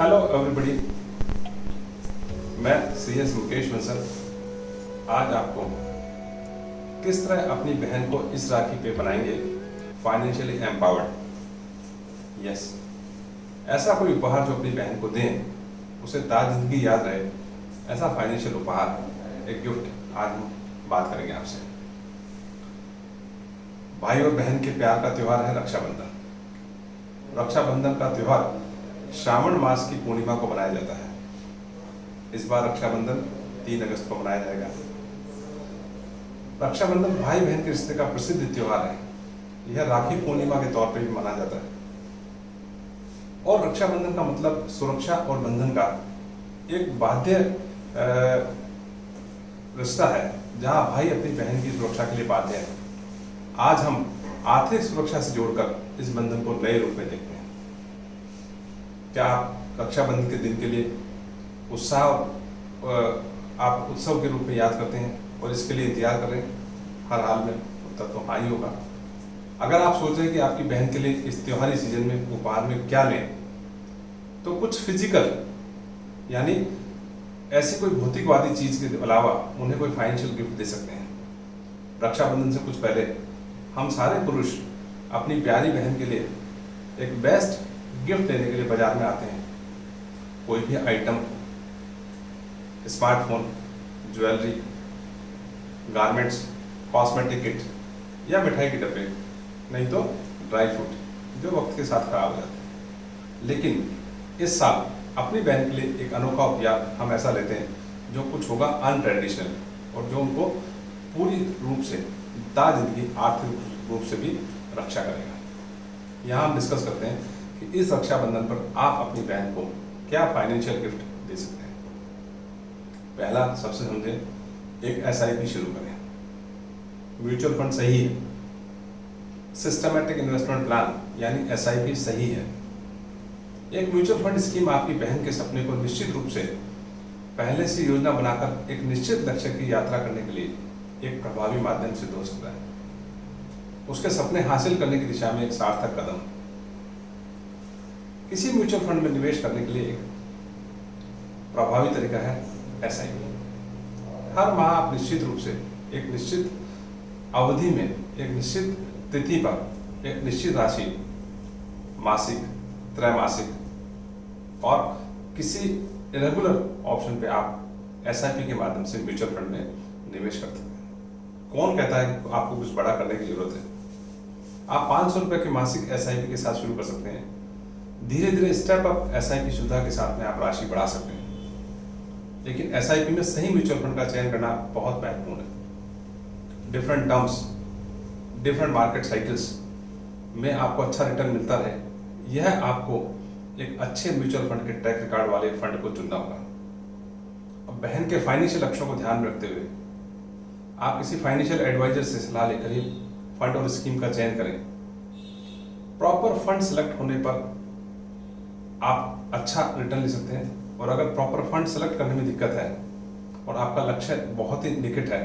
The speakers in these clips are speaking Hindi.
हेलो एवरीबॉडी, मैं CS मुकेश बंसल आज आपको किस तरह अपनी बहन को इस राखी पे बनाएंगे फाइनेंशियली एम्पावर्ड। यस, ऐसा कोई उपहार जो अपनी बहन को दें उसे ताज जिंदगी याद रहे, ऐसा फाइनेंशियल उपहार, एक गिफ्ट आज हम बात करेंगे आपसे। भाई और बहन के प्यार का त्यौहार है रक्षाबंधन। रक्षाबंधन का त्यौहार श्रावण मास की पूर्णिमा को मनाया जाता है। इस बार रक्षाबंधन 3 अगस्त को मनाया जाएगा। रक्षाबंधन भाई बहन के रिश्ते का प्रसिद्ध त्यौहार है। यह राखी पूर्णिमा के तौर पर भी मनाया जाता है और रक्षाबंधन का मतलब सुरक्षा और बंधन का एक बाध्य रिश्ता है, जहां भाई अपनी बहन की सुरक्षा के लिए बाध्य है। आज हम आर्थिक सुरक्षा से जोड़कर इस बंधन को नए रूप में देखते हैं। क्या आप रक्षाबंधन के दिन के लिए आप उत्सव के रूप में याद करते हैं और इसके लिए इंतजार करें हर हाल में? उत्तर तो हाँ ही होगा। अगर आप सोच रहे हैं कि आपकी बहन के लिए इस त्योहारी सीजन में उपहार में क्या लें, तो कुछ फिजिकल यानी ऐसी कोई भौतिकवादी चीज के अलावा उन्हें कोई फाइनेंशियल गिफ्ट दे सकते हैं। रक्षाबंधन से कुछ पहले हम सारे पुरुष अपनी प्यारी बहन के लिए एक बेस्ट गिफ्ट लेने के लिए बाजार में आते हैं। कोई भी item, smartphone, jewellery, garments, cosmetic kit या मिठाई के डब्बे, नहीं तो ड्राई फ्रूट जो वक्त के साथ खराब हो जाते हैं। लेकिन इस साल अपनी बहन के लिए एक अनोखा उपहार हम ऐसा लेते हैं जो कुछ होगा अनट्रेडिशनल और जो उनको पूरी रूप से जिंदगी आर्थिक रूप से भी रक्षा करेगा। यहाँ हम डिस्कस करते हैं कि इस रक्षाबंधन पर आप अपनी बहन को क्या फाइनेंशियल गिफ्ट दे सकते हैं। पहला, सबसे समझे, एक SIP शुरू करें। म्यूचुअल फंड सही है, सिस्टमैटिक इन्वेस्टमेंट प्लान यानी SIP सही है। एक म्यूचुअल फंड स्कीम आपकी बहन के सपने को निश्चित रूप से पहले से योजना बनाकर एक निश्चित लक्ष्य की यात्रा करने के लिए एक प्रभावी माध्यम सिद्ध हो सकता है। उसके सपने हासिल करने की दिशा में एक सार्थक कदम। किसी म्यूचुअल फंड में निवेश करने के लिए एक प्रभावी तरीका है SIP। हर माह आप निश्चित रूप से एक निश्चित अवधि में एक निश्चित तिथि पर एक निश्चित राशि मासिक, त्रैमासिक और किसी रेगुलर ऑप्शन पे आप SIP के माध्यम से म्यूचुअल फंड में निवेश कर सकते हैं। कौन कहता है कि आपको कुछ बड़ा करने की जरूरत है? आप 500 रुपए के मासिक SIP के साथ शुरू कर सकते हैं। धीरे धीरे स्टेप अप SIP सुविधा के साथ में आप राशि बढ़ा सकते हैं। लेकिन SIP में सही म्यूचुअल फंड का चयन करना बहुत महत्वपूर्ण है। Different terms, different market cycles में आपको अच्छा रिटर्न मिलता रहे, यह आपको एक अच्छे म्यूचुअल फंड के ट्रैक रिकॉर्ड वाले फंड को चुनना होगा। अब बहन के फाइनेंशियल लक्ष्यों को ध्यान में रखते हुए आप किसी फाइनेंशियल एडवाइजर से सलाह लेकर ही फंड और स्कीम का चयन करें। प्रॉपर फंड सेलेक्ट होने पर आप अच्छा रिटर्न ले सकते हैं, और अगर प्रॉपर फंड सेलेक्ट करने में दिक्कत है और आपका लक्ष्य बहुत ही निकट है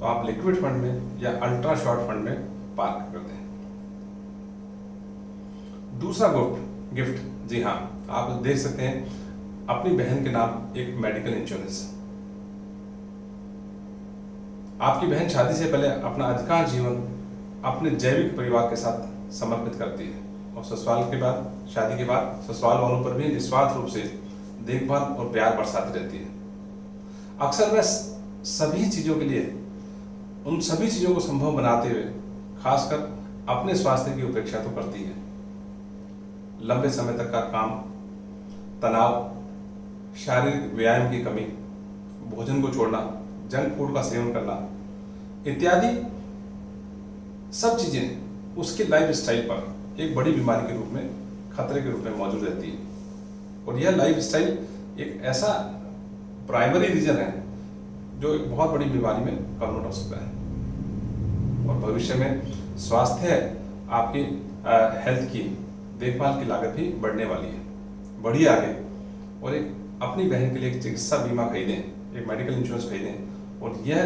तो आप लिक्विड फंड में या अल्ट्रा शॉर्ट फंड में पार्क कर दें। दूसरा गिफ्ट, जी हाँ, आप देख सकते हैं अपनी बहन के नाम एक मेडिकल इंश्योरेंस। आपकी बहन शादी से पहले अपना अधिकांश जीवन अपने जैविक परिवार के साथ समर्पित करती है और शादी के बाद ससुराल वालों पर भी निस्वार्थ रूप से देखभाल और प्यार बरसाती रहती है। अक्सर वह सभी चीजों के लिए उन सभी चीजों को संभव बनाते हुए खासकर अपने स्वास्थ्य की उपेक्षा तो करती है। लंबे समय तक का काम, तनाव, शारीरिक व्यायाम की कमी, भोजन को छोड़ना, जंक फूड का सेवन करना इत्यादि सब चीजें उसके लाइफ स्टाइल पर एक बड़ी बीमारी के रूप में, खतरे के रूप में मौजूद रहती है। और यह लाइफ स्टाइल एक ऐसा प्राइमरी रीजन है जो एक बहुत बड़ी बीमारी में कन्वर्ट हो सकता है और भविष्य में स्वास्थ्य, आपकी हेल्थ की देखभाल की लागत भी बढ़ने वाली है। बढ़िए आगे और एक अपनी बहन के लिए एक चिकित्सा बीमा खरीदें, एक मेडिकल इंश्योरेंस खरीदें और यह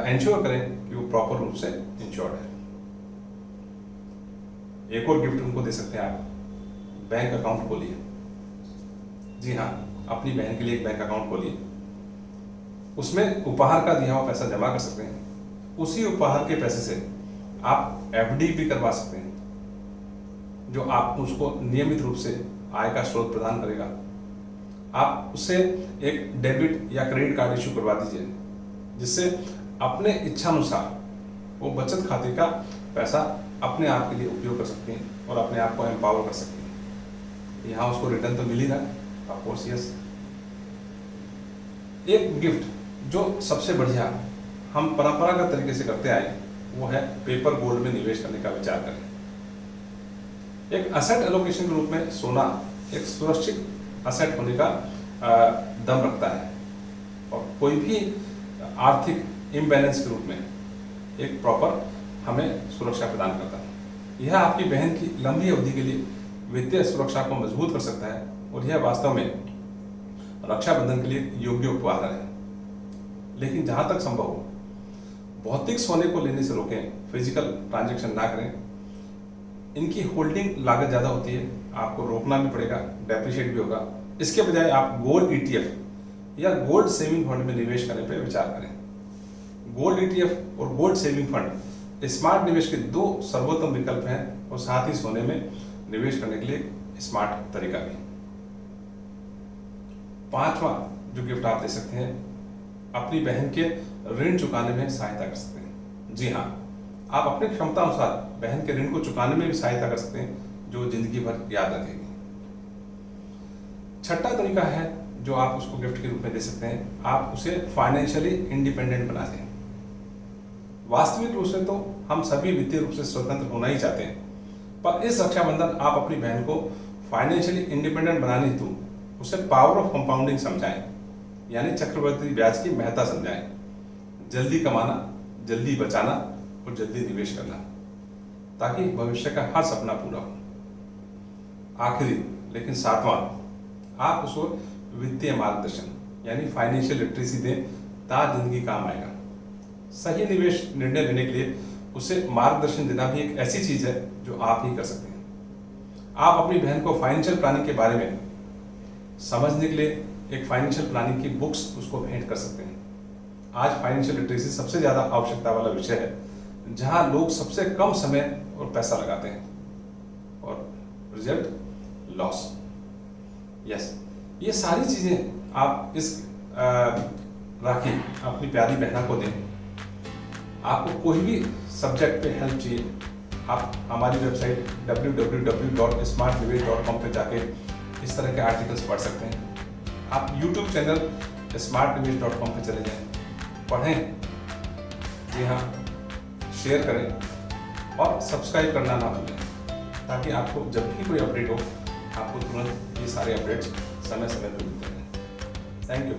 इंश्योर करें कि वो प्रॉपर रूप से इंश्योर्ड है। एक और गिफ्ट उनको दे सकते हैं आप, बैंक अकाउंट खोलिए। जी हाँ, अपनी बहन के लिए एक बैंक अकाउंट खोलिए, उसमें उपहार का दिया हुआ पैसा जमा कर सकते हैं। उसी उपहार के पैसे से आप एफडी भी करवा सकते हैं, जो आप उसको नियमित रूप से आय का स्रोत प्रदान करेगा। आप उससे एक डेबिट या क्रेडिट कार्ड इशू करवा दीजिए, जिससे अपने इच्छानुसार वो बचत खाते का पैसा अपने आप के लिए उपयोग कर सकते हैं और अपने आप को एम्पावर कर सकते हैं। यहाँ उसको रिटर्न तो मिल ही रहा है, ऑफ कोर्स यस। एक गिफ्ट जो सबसे बढ़िया हम परंपरागत तरीके से करते आए, वो है पेपर गोल्ड में निवेश करने का विचार करें। एक असेट एलोकेशन के रूप में सोना एक सुरक्षित असेट होने का दम रखता है और कोई भी आर्थिक इम्बैलेंस के रूप में एक प्रॉपर हमें सुरक्षा प्रदान करता है। यह आपकी बहन की लंबी अवधि के लिए वित्तीय सुरक्षा को मजबूत कर सकता है और यह वास्तव में रक्षाबंधन के लिए योग्य उपहार है। लेकिन जहां तक संभव हो, भौतिक सोने को लेने से रोकें, फिजिकल ट्रांजैक्शन ना करें। इनकी होल्डिंग लागत ज़्यादा होती है, आपको रोकना भी पड़ेगा, डेप्रिशिएट भी होगा। इसके बजाय आप गोल्ड ईटीएफ या गोल्ड सेविंग फंड में निवेश करने पर विचार करें। गोल्ड ईटीएफ और गोल्ड सेविंग फंड स्मार्ट निवेश के दो सर्वोत्तम विकल्प हैं और साथ ही सोने में निवेश करने के लिए स्मार्ट तरीका भी। पांचवा जो गिफ्ट आप दे सकते हैं, अपनी बहन के ऋण चुकाने में सहायता कर सकते हैं। जी हाँ, आप अपनी क्षमता अनुसार बहन के ऋण को चुकाने में भी सहायता कर सकते हैं, जो जिंदगी भर याद रखेगी। छठा तरीका है जो आप उसको गिफ्ट के रूप में दे सकते हैं, आप उसे फाइनेंशियली इंडिपेंडेंट बना दें। वास्तविक रूप से तो हम सभी वित्तीय रूप से स्वतंत्र होना ही चाहते हैं, पर इस रक्षाबंधन आप अपनी बहन को फाइनेंशियली इंडिपेंडेंट बनाने हेतु उसे पावर ऑफ कंपाउंडिंग समझाएं, यानी चक्रवृद्धि ब्याज की महत्ता समझाएं। जल्दी कमाना, जल्दी बचाना और जल्दी निवेश करना, ताकि भविष्य का हर सपना पूरा हो। आखिरी लेकिन सातवां, आप उसको वित्तीय मार्गदर्शन यानी फाइनेंशियल लिटरेसी दें, ताकि जिंदगी काम आएगा। सही निवेश निर्णय लेने के लिए उसे मार्गदर्शन देना भी एक ऐसी चीज है जो आप ही कर सकते हैं। आप अपनी बहन को फाइनेंशियल प्लानिंग के बारे में समझने के लिए एक फाइनेंशियल प्लानिंग की बुक्स उसको भेंट कर सकते हैं। आज फाइनेंशियल लिटरेसी सबसे ज्यादा आवश्यकता वाला विषय है, जहां लोग सबसे कम समय और पैसा लगाते हैं और रिजल्ट लॉस। यस, ये सारी चीजें आप इस राखी अपनी प्यारी बहना को दें। आपको कोई भी सब्जेक्ट पे हेल्प चाहिए, आप हमारी वेबसाइट www.smartnivesh.com पे जाके इस तरह के आर्टिकल्स पढ़ सकते हैं। आप YouTube चैनल smartnivesh.com पे चले जाएं, पढ़ें, जी हाँ, शेयर करें और सब्सक्राइब करना ना भूलें, ताकि आपको जब भी कोई अपडेट हो, आपको तुरंत ये सारे अपडेट्स समय समय पर मिलते रहें। Thank you.